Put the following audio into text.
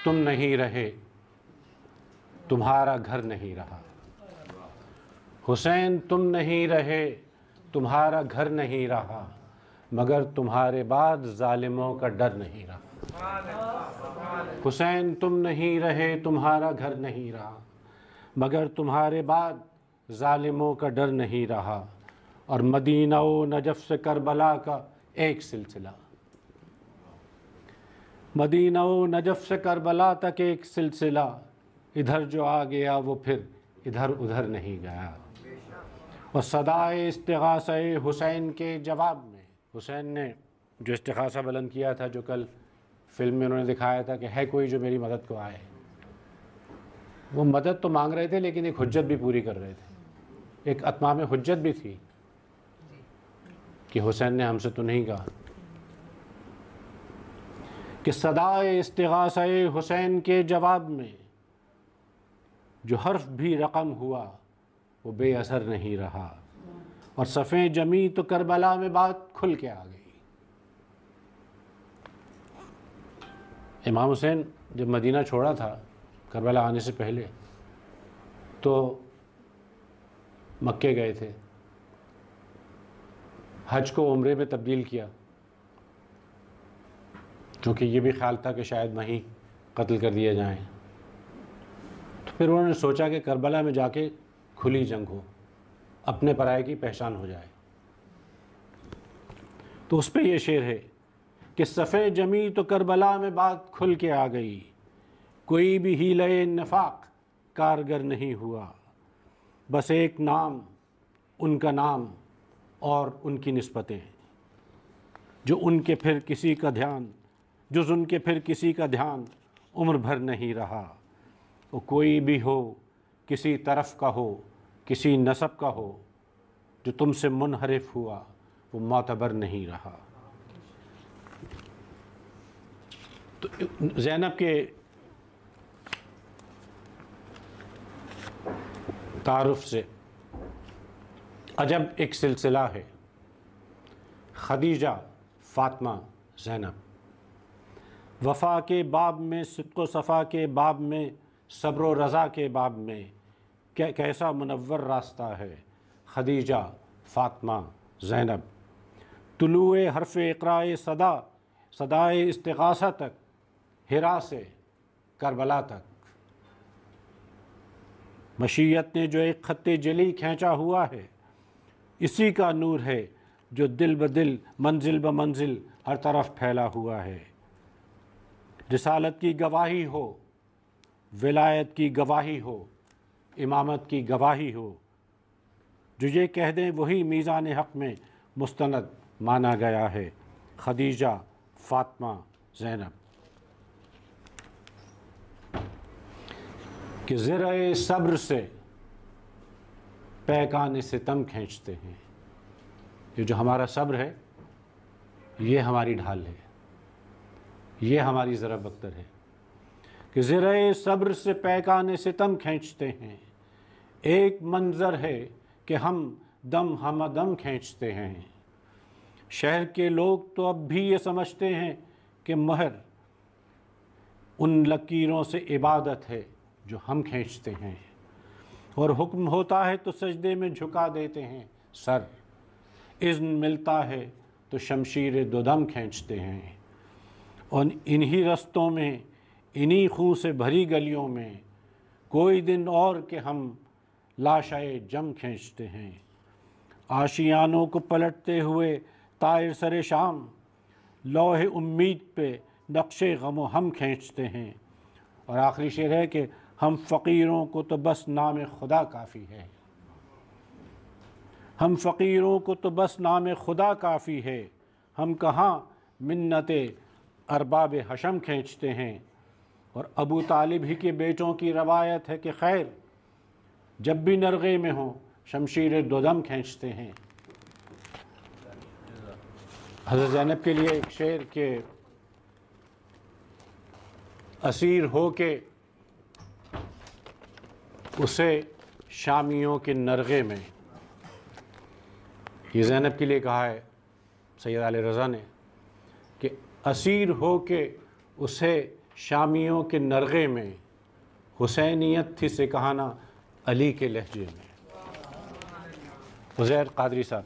تم نہیں رہے تمہارا گھر نہیں رہا، حسین تم نہیں رہے تمہارا گھر نہیں رہا، مگر تمہارے بعد ظالموں کا ڈر نہیں رہا۔ حسین تم نہیں رہے تمہارا گھر نہیں رہا، مگر تمہارے بعد ظالموں کا ڈر نہیں رہا۔ اور مدینہ و نجف سے کربلا کا ایک سلسلہ، مدینہ و نجف سے کربلا تک ایک سلسلہ، ادھر جو آ گیا وہ پھر ادھر ادھر نہیں گیا۔ اور صدائے استغاثہ حسین کے جواب میں، حسین نے جو استغاثہ بلند کیا تھا، جو کل فلم میں انہوں نے دکھایا تھا کہ ہے کوئی جو میری مدد کو آئے، وہ مدد تو مانگ رہے تھے لیکن ایک حجت بھی پوری کر رہے تھے، ایک اتمام حجت بھی تھی کہ حسین نے ہم سے تو نہیں کہا کہ صدائے استغاثہ حسین کے جواب میں جو حرف بھی رقم ہوا وہ بے اثر نہیں رہا، اور صفیں جمی تو کربلا میں بات کھل کے آ گئی۔ امام حسین جب مدینہ چھوڑا تھا کربلا آنے سے پہلے تو مکے گئے تھے، حج کو عمرے میں تبدیل کیا، کیونکہ یہ بھی خیال تھا کہ شاید وہیں قتل کر دیے جائیں۔ تو پھر انہوں نے سوچا کہ کربلا میں جا کے کھلی جنگ ہو، اپنے پرائے کی پہچان ہو جائے، تو اس پہ یہ شعر ہے کہ صفیں جمی تو کربلا میں بات کھل کے آ گئی، کوئی بھی حیلہ نفاق کارگر نہیں ہوا، بس ایک نام، ان کا نام اور ان کی نسبتیں، جو ان کے پھر کسی کا دھیان، جز ان کے پھر کسی کا دھیان عمر بھر نہیں رہا۔ وہ کوئی بھی ہو، کسی طرف کا ہو، کسی نسب کا ہو، جو تم سے منحرف ہوا وہ معتبر نہیں رہا۔ تو زینب کے تعارف سے عجب ایک سلسلہ ہے، خدیجہ، فاطمہ، زینب، وفا کے باب میں، صدق و صفا کے باب میں، صبر و رضا کے باب میں کیسا منور راستہ ہے، خدیجہ، فاطمہ، زینب، طلوع حرف اقراء صدائے استغاثہ تک، ہرا سے کربلا تک، مشیت نے جو ایک خط جلی کھینچا ہوا ہے، اسی کا نور ہے جو دل بدل، منزل بمنزل ہر طرف پھیلا ہوا ہے۔ رسالت کی گواہی ہو، ولایت کی گواہی ہو، امامت کی گواہی ہو، جو یہ کہہ دیں وہی میزان حق میں مستند مانا گیا ہے، خدیجہ، فاطمہ، زینب۔ کہ زرع صبر سے پیکان ستم کھینچتے ہیں، یہ جو ہمارا صبر ہے یہ ہماری ڈھال ہے، یہ ہماری ضرب اختر ہے کہ زرع صبر سے پیکان ستم کھینچتے ہیں، ایک منظر ہے کہ ہم دم ہم دم کھینچتے ہیں۔ شہر کے لوگ تو اب بھی یہ سمجھتے ہیں کہ مہر ان لکیروں سے عبادت ہے جو ہم کھینچتے ہیں، اور حکم ہوتا ہے تو سجدے میں جھکا دیتے ہیں سر، اذن ملتا ہے تو شمشیر دو دم کھینچتے ہیں۔ اور انہی رستوں میں، انہی خون سے بھری گلیوں میں، کوئی دن اور کہ ہم لاشائے جم کھینچتے ہیں۔ آشیانوں کو پلٹتے ہوئے طائر سر شام، لوح امید پہ نقش غم و ہم کھینچتے ہیں۔ اور آخری شعر ہے کہ ہم فقیروں کو تو بس نام خدا کافی ہے، ہم فقیروں کو تو بس نام خدا کافی ہے، ہم کہاں منت ارباب حشم کھینچتے ہیں۔ اور ابو طالب ہی کے بیٹوں کی روایت ہے کہ خیر جب بھی نرغے میں ہوں شمشیر دو دم کھینچتے ہیں۔ حضرت زینب کے لیے ایک شعر کہ اسیر ہو کے اسے شامیوں کے نرغے میں، یہ زینب کے لیے کہا ہے سید علی رضا نے کہ اسیر ہو کے اسے شامیوں کے نرغے میں، حسینیت تھی سکھانا علی کے لہجے میں۔ عزیر قادری صاحب